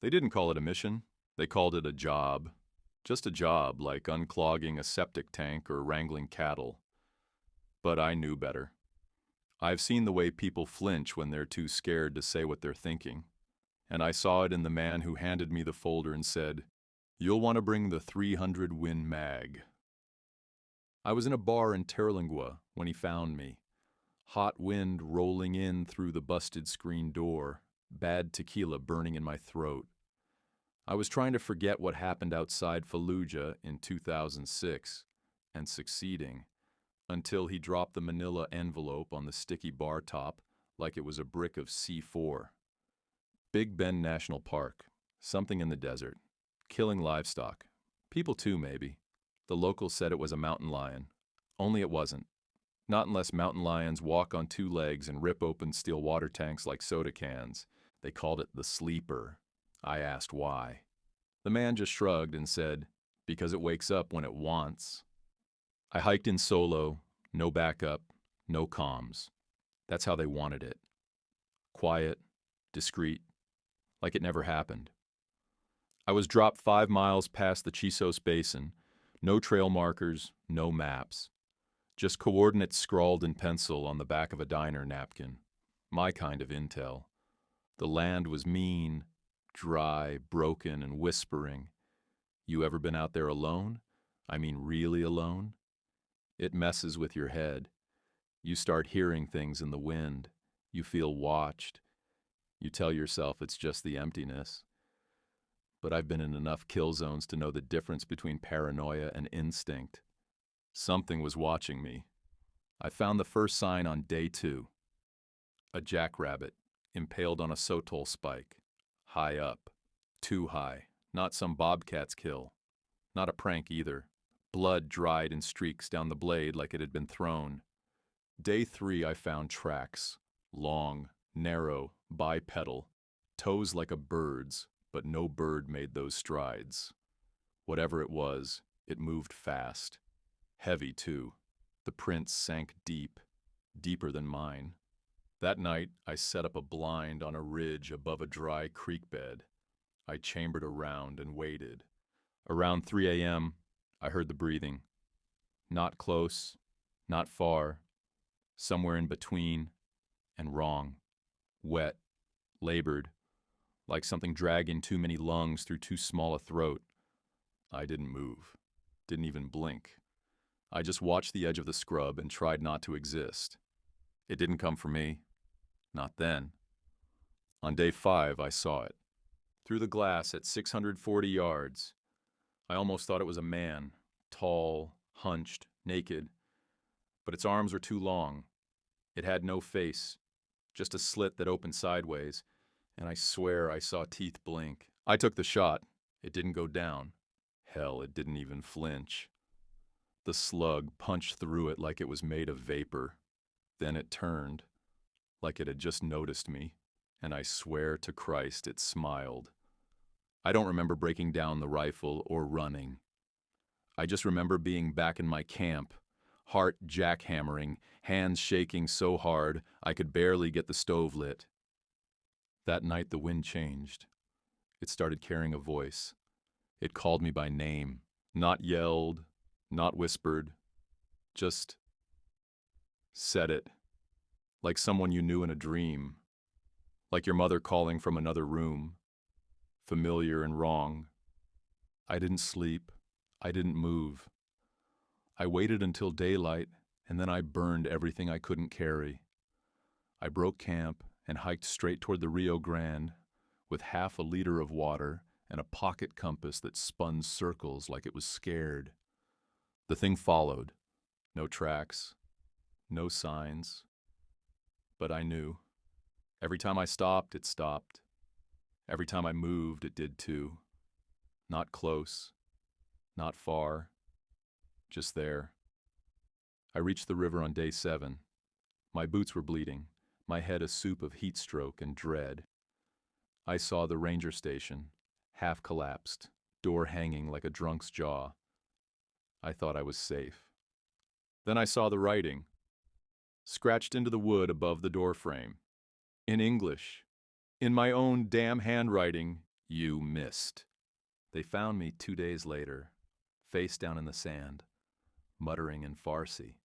They didn't call it a mission. They called it a job. Just a job, like unclogging a septic tank or wrangling cattle. But I knew better. I've seen the way people flinch when they're too scared to say what they're thinking. And I saw it in the man who handed me the folder and said, "You'll want to bring the 300 Win Mag." I was in a bar in Terlingua when he found me. Hot wind rolling in through the busted screen door, bad tequila burning in my throat. I was trying to forget what happened outside Fallujah in 2006, and succeeding, until he dropped the manila envelope on the sticky bar top like it was a brick of C4. Big Bend National Park, something in the desert, killing livestock. People too, maybe. The locals said it was a mountain lion. Only it wasn't. Not unless mountain lions walk on two legs and rip open steel water tanks like soda cans. They called it the sleeper. I asked why. The man just shrugged and said, "Because it wakes up when it wants." I hiked in solo, no backup, no comms. That's how they wanted it. Quiet, discreet, like it never happened. I was dropped 5 miles past the Chisos Basin, no trail markers, no maps. Just coordinates scrawled in pencil on the back of a diner napkin. My kind of intel. The land was mean, dry, broken, and whispering. You ever been out there alone? I mean really alone? It messes with your head. You start hearing things in the wind. You feel watched. You tell yourself it's just the emptiness. But I've been in enough kill zones to know the difference between paranoia and instinct. Something was watching me. I found the first sign on day 2. A jackrabbit, impaled on a sotol spike. High up. Too high. Not some bobcat's kill. Not a prank either. Blood dried in streaks down the blade like it had been thrown. Day 3 I found tracks. Long, narrow, bipedal. Toes like a bird's, but no bird made those strides. Whatever it was, it moved fast. Heavy, too. The prints sank deep, deeper than mine. That night, I set up a blind on a ridge above a dry creek bed. I chambered around and waited. Around 3 a.m., I heard the breathing. Not close, not far, somewhere in between, and wrong. Wet, labored, like something dragging too many lungs through too small a throat. I didn't move, didn't even blink. I just watched the edge of the scrub and tried not to exist. It didn't come for me. Not then. On day 5, I saw it. Through the glass at 640 yards. I almost thought it was a man, tall, hunched, naked. But its arms were too long. It had no face, just a slit that opened sideways, and I swear I saw teeth blink. I took the shot. It didn't go down. Hell, it didn't even flinch. The slug punched through it like it was made of vapor. Then it turned, like it had just noticed me, and I swear to Christ it smiled. I don't remember breaking down the rifle or running. I just remember being back in my camp, heart jackhammering, hands shaking so hard I could barely get the stove lit. That night the wind changed. It started carrying a voice. It called me by name, not yelled, not whispered, just said it, like someone you knew in a dream, like your mother calling from another room, familiar and wrong. I didn't sleep. I didn't move. I waited until daylight, and then I burned everything I couldn't carry. I broke camp and hiked straight toward the Rio Grande with half a liter of water and a pocket compass that spun circles like it was scared. The thing followed. No tracks, no signs. But I knew. Every time I stopped, it stopped. Every time I moved, it did too. Not close, not far, just there. I reached the river on day 7. My boots were bleeding, my head a soup of heat stroke and dread. I saw the ranger station, half collapsed, door hanging like a drunk's jaw. I thought I was safe. Then I saw the writing, scratched into the wood above the door frame. In English. In my own damn handwriting, You missed. They found me 2 days later, face down in the sand, muttering in Farsi.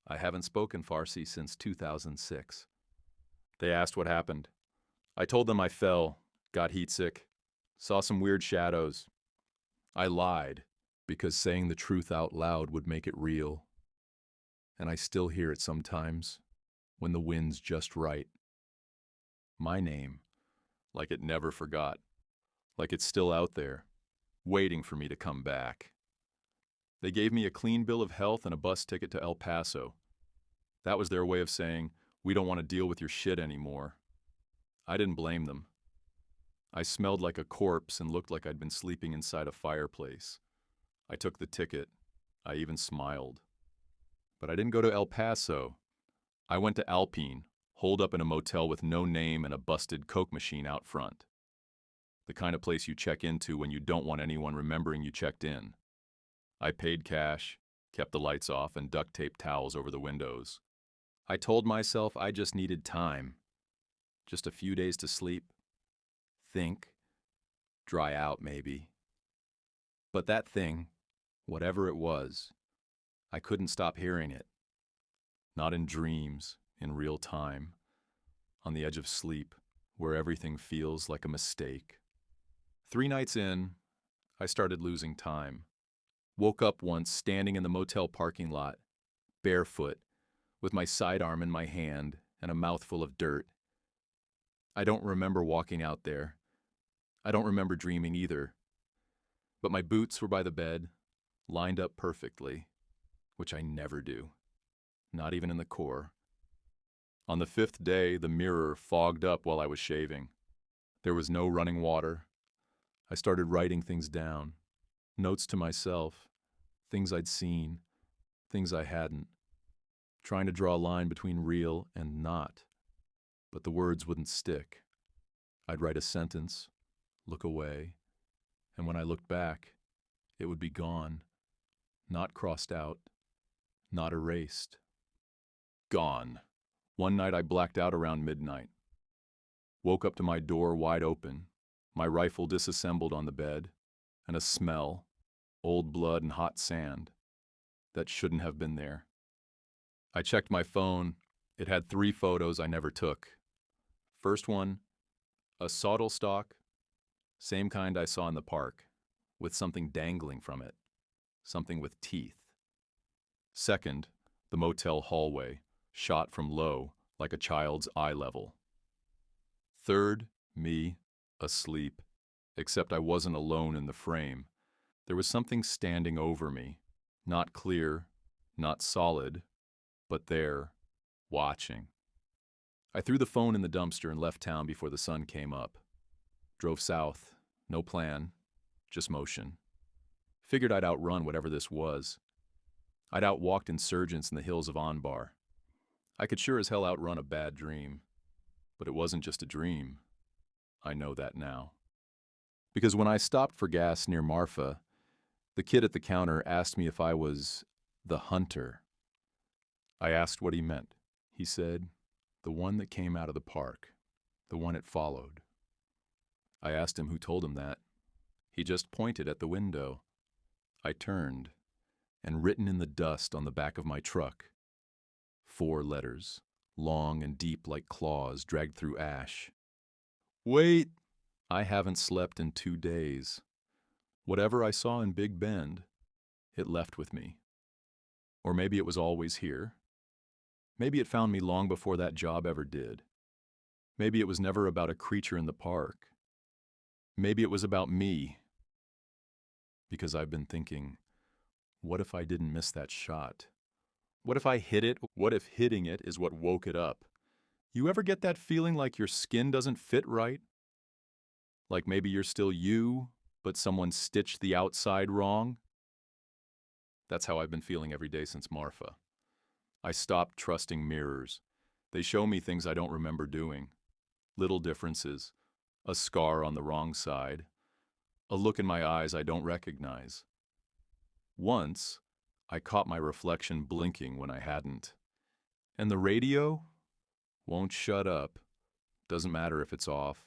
I haven't spoken Farsi since 2006. They asked what happened. I told them I fell, got heatsick, saw some weird shadows. I lied because saying the truth out loud would make it real. And I still hear it sometimes when the wind's just right. My name, like it never forgot, like it's still out there, waiting for me to come back. They gave me a clean bill of health and a bus ticket to El Paso. That was their way of saying, we don't want to deal with your shit anymore. I didn't blame them. I smelled like a corpse and looked like I'd been sleeping inside a fireplace. I took the ticket. I even smiled. But I didn't go to El Paso. I went to Alpine, holed up in a motel with no name and a busted Coke machine out front. The kind of place you check into when you don't want anyone remembering you checked in. I paid cash, kept the lights off, and duct taped towels over the windows. I told myself I just needed time. Just a few days to sleep, think, dry out maybe. But that thing, whatever it was, I couldn't stop hearing it. Not in dreams, in real time, on the edge of sleep, where everything feels like a mistake. 3 nights in, I started losing time. Woke up once standing in the motel parking lot, barefoot, with my sidearm in my hand and a mouthful of dirt. I don't remember walking out there. I don't remember dreaming either. But my boots were by the bed, lined up perfectly, which I never do, not even in the Corps. On the 5th day, the mirror fogged up while I was shaving. There was no running water. I started writing things down, notes to myself, things I'd seen, things I hadn't, trying to draw a line between real and not. But the words wouldn't stick. I'd write a sentence, look away, and when I looked back, it would be gone, not crossed out, not erased. Gone. One night I blacked out around midnight. Woke up to my door wide open, my rifle disassembled on the bed, and a smell, old blood and hot sand, that shouldn't have been there. I checked my phone. It had 3 photos I never took. First one, a sawdle stalk, same kind I saw in the park, with something dangling from it, something with teeth. Second, the motel hallway, shot from low, like a child's eye level. Third, me, asleep, except I wasn't alone in the frame. There was something standing over me, not clear, not solid, but there, watching. I threw the phone in the dumpster and left town before the sun came up. Drove south, no plan, just motion. Figured I'd outrun whatever this was. I'd outwalked insurgents in the hills of Anbar. I could sure as hell outrun a bad dream. But it wasn't just a dream. I know that now. Because when I stopped for gas near Marfa, the kid at the counter asked me if I was the hunter. I asked what he meant. He said, the one that came out of the park, the one it followed. I asked him who told him that. He just pointed at the window. I turned, and written in the dust on the back of my truck, 4 letters, long and deep like claws dragged through ash. Wait! I haven't slept in 2 days. Whatever I saw in Big Bend, it left with me. Or maybe it was always here. Maybe it found me long before that job ever did. Maybe it was never about a creature in the park. Maybe it was about me. Because I've been thinking, what if I didn't miss that shot? What if I hit it? What if hitting it is what woke it up? You ever get that feeling like your skin doesn't fit right? Like maybe you're still you, but someone stitched the outside wrong? That's how I've been feeling every day since Marfa. I stopped trusting mirrors. They show me things I don't remember doing. Little differences, a scar on the wrong side, a look in my eyes I don't recognize. Once, I caught my reflection blinking when I hadn't. And the radio won't shut up. Doesn't matter if it's off.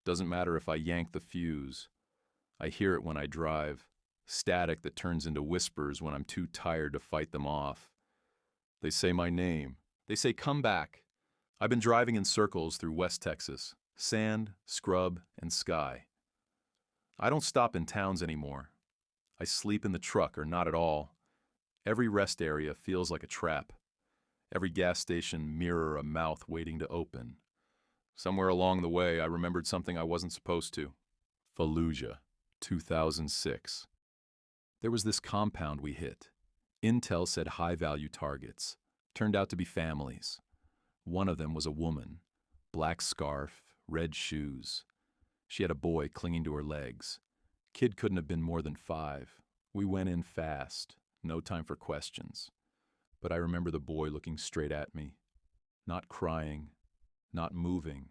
Doesn't matter if I yank the fuse. I hear it when I drive. Static that turns into whispers when I'm too tired to fight them off. They say my name. They say, come back. I've been driving in circles through West Texas. Sand, scrub, and sky. I don't stop in towns anymore. I sleep in the truck or not at all. Every rest area feels like a trap. Every gas station mirror a mouth waiting to open. Somewhere along the way, I remembered something I wasn't supposed to. Fallujah, 2006. There was this compound we hit. Intel said high-value targets. Turned out to be families. One of them was a woman. Black scarf, red shoes. She had a boy clinging to her legs. Kid couldn't have been more than 5. We went in fast. No time for questions. But I remember the boy looking straight at me. Not crying. Not moving.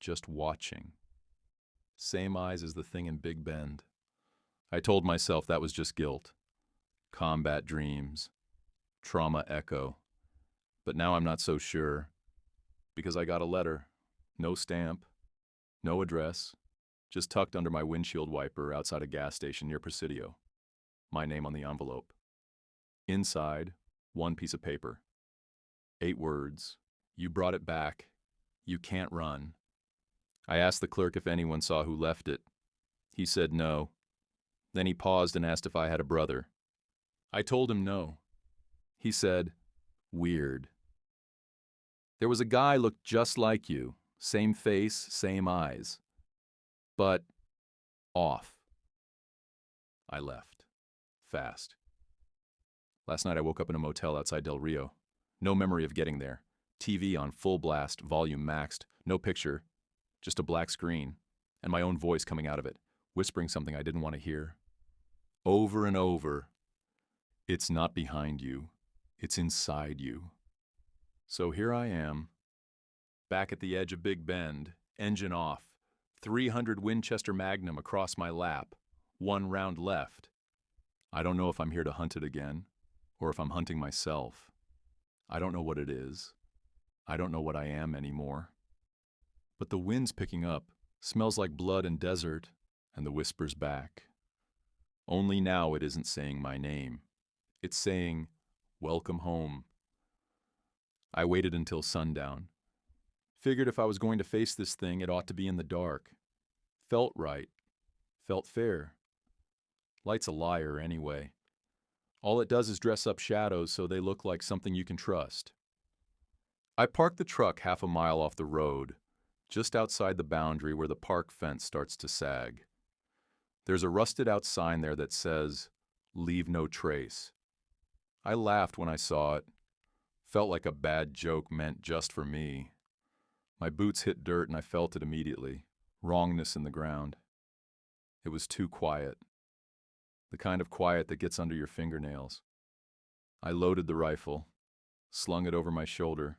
Just watching. Same eyes as the thing in Big Bend. I told myself that was just guilt. Combat dreams. Trauma echo. But now I'm not so sure. Because I got a letter. No stamp. No address. Just tucked under my windshield wiper outside a gas station near Presidio. My name on the envelope. Inside, one piece of paper. 8 words. You brought it back. You can't run. I asked the clerk if anyone saw who left it. He said no. Then he paused and asked if I had a brother. I told him no. He said, weird. There was a guy looked just like you. Same face, same eyes. But off. I left. Fast. Last night I woke up in a motel outside Del Rio. No memory of getting there. TV on full blast, volume maxed, no picture, just a black screen, and my own voice coming out of it, whispering something I didn't want to hear. Over and over. It's not behind you. It's inside you. So here I am, back at the edge of Big Bend, engine off, 300 Winchester Magnum across my lap, 1 round left. I don't know if I'm here to hunt it again, or if I'm hunting myself. I don't know what it is. I don't know what I am anymore. But the wind's picking up, smells like blood and desert, and the whisper's back. Only now it isn't saying my name. It's saying, welcome home. I waited until sundown. Figured if I was going to face this thing, it ought to be in the dark. Felt right. Felt fair. Light's a liar anyway. All it does is dress up shadows so they look like something you can trust. I parked the truck half a mile off the road, just outside the boundary where the park fence starts to sag. There's a rusted-out sign there that says, "Leave no trace." I laughed when I saw it. Felt like a bad joke meant just for me. My boots hit dirt and I felt it immediately. Wrongness in the ground. It was too quiet. The kind of quiet that gets under your fingernails. I loaded the rifle, slung it over my shoulder,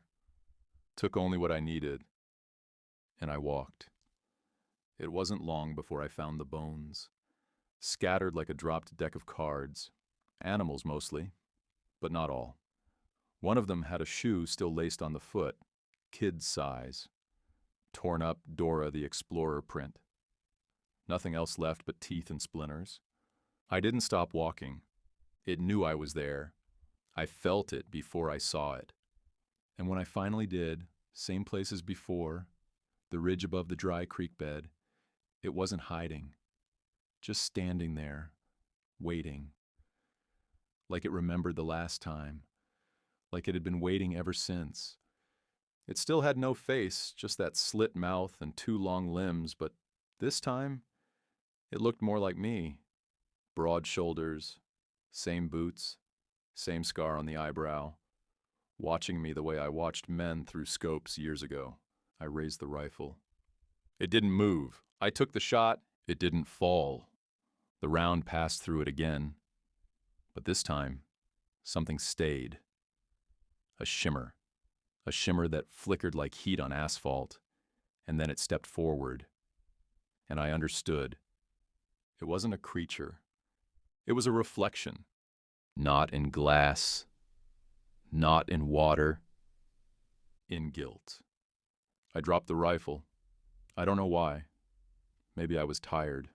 took only what I needed, and I walked. It wasn't long before I found the bones, scattered like a dropped deck of cards, animals mostly, but not all. One of them had a shoe still laced on the foot, kid's size, torn up Dora the Explorer print. Nothing else left but teeth and splinters. I didn't stop walking. It knew I was there. I felt it before I saw it. And when I finally did, same place as before, the ridge above the dry creek bed, it wasn't hiding, just standing there, waiting. Like it remembered the last time, like it had been waiting ever since. It still had no face, just that slit mouth and 2 long limbs, but this time, it looked more like me. Broad shoulders, same boots, same scar on the eyebrow, watching me the way I watched men through scopes years ago. I raised the rifle. It didn't move. I took the shot. It didn't fall. The round passed through it again. But this time, something stayed. A shimmer that flickered like heat on asphalt, and then it stepped forward. And I understood. It wasn't a creature. It was a reflection. Not in glass, not in water, in guilt. I dropped the rifle. I don't know why. Maybe I was tired.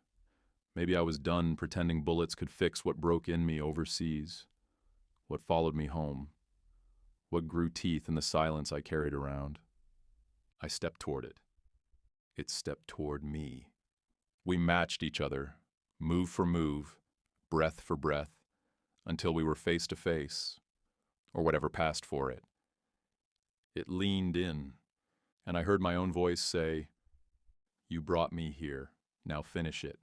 Maybe I was done pretending bullets could fix what broke in me overseas, what followed me home, what grew teeth in the silence I carried around. I stepped toward it. It stepped toward me. We matched each other, move for move, breath for breath, until we were face to face, or whatever passed for it. It leaned in, and I heard my own voice say, "You brought me here, now finish it."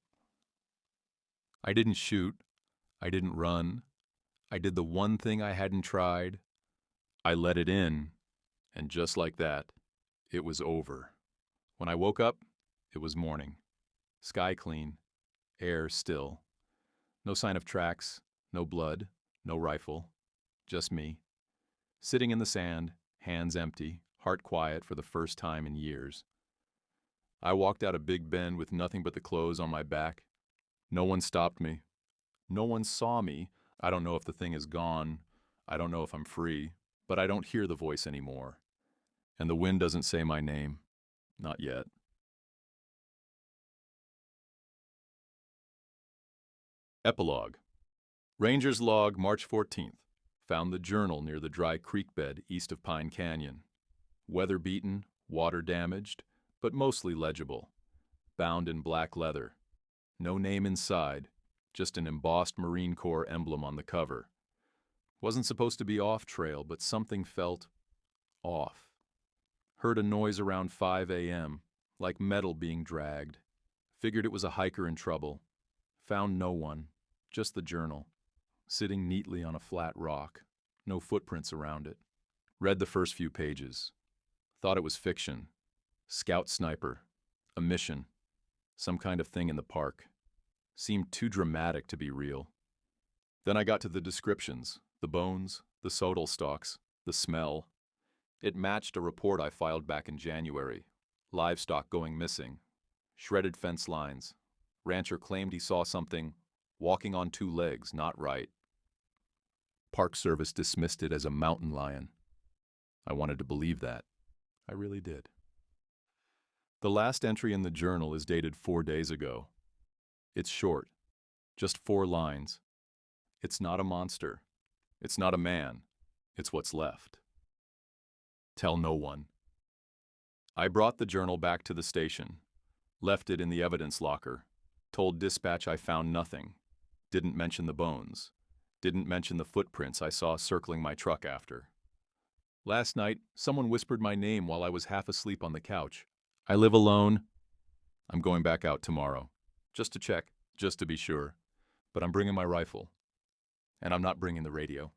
I didn't shoot, I didn't run, I did the one thing I hadn't tried. I let it in, and just like that, it was over. When I woke up, it was morning. Sky clean, air still. No sign of tracks, no blood, no rifle, just me. Sitting in the sand, hands empty, heart quiet for the first time in years. I walked out a big bend with nothing but the clothes on my back. No one stopped me. No one saw me. I don't know if the thing is gone. I don't know if I'm free, but I don't hear the voice anymore. And the wind doesn't say my name. Not yet. Epilogue. Ranger's log, March 14th. Found the journal near the dry creek bed east of Pine Canyon. Weather-beaten, water-damaged, but mostly legible. Bound in black leather. No name inside, just an embossed Marine Corps emblem on the cover. Wasn't supposed to be off-trail, but something felt off. Heard a noise around 5 a.m., like metal being dragged. Figured it was a hiker in trouble. Found no one, just the journal, sitting neatly on a flat rock, no footprints around it. Read the first few pages. Thought it was fiction. Scout sniper. A mission. Some kind of thing in the park. Seemed too dramatic to be real. Then I got to the descriptions, the bones, the sodal stalks, the smell. It matched a report I filed back in January. Livestock going missing. Shredded fence lines. Rancher claimed he saw something walking on 2 legs, not right. Park Service dismissed it as a mountain lion. I wanted to believe that. I really did. The last entry in the journal is dated 4 days ago. It's short, just 4 lines. It's not a monster. It's not a man. It's what's left. Tell no one. I brought the journal back to the station, left it in the evidence locker, told dispatch I found nothing, didn't mention the bones, didn't mention the footprints I saw circling my truck after. Last night, someone whispered my name while I was half asleep on the couch. I live alone. I'm going back out tomorrow. Just to check, just to be sure. But I'm bringing my rifle. And I'm not bringing the radio.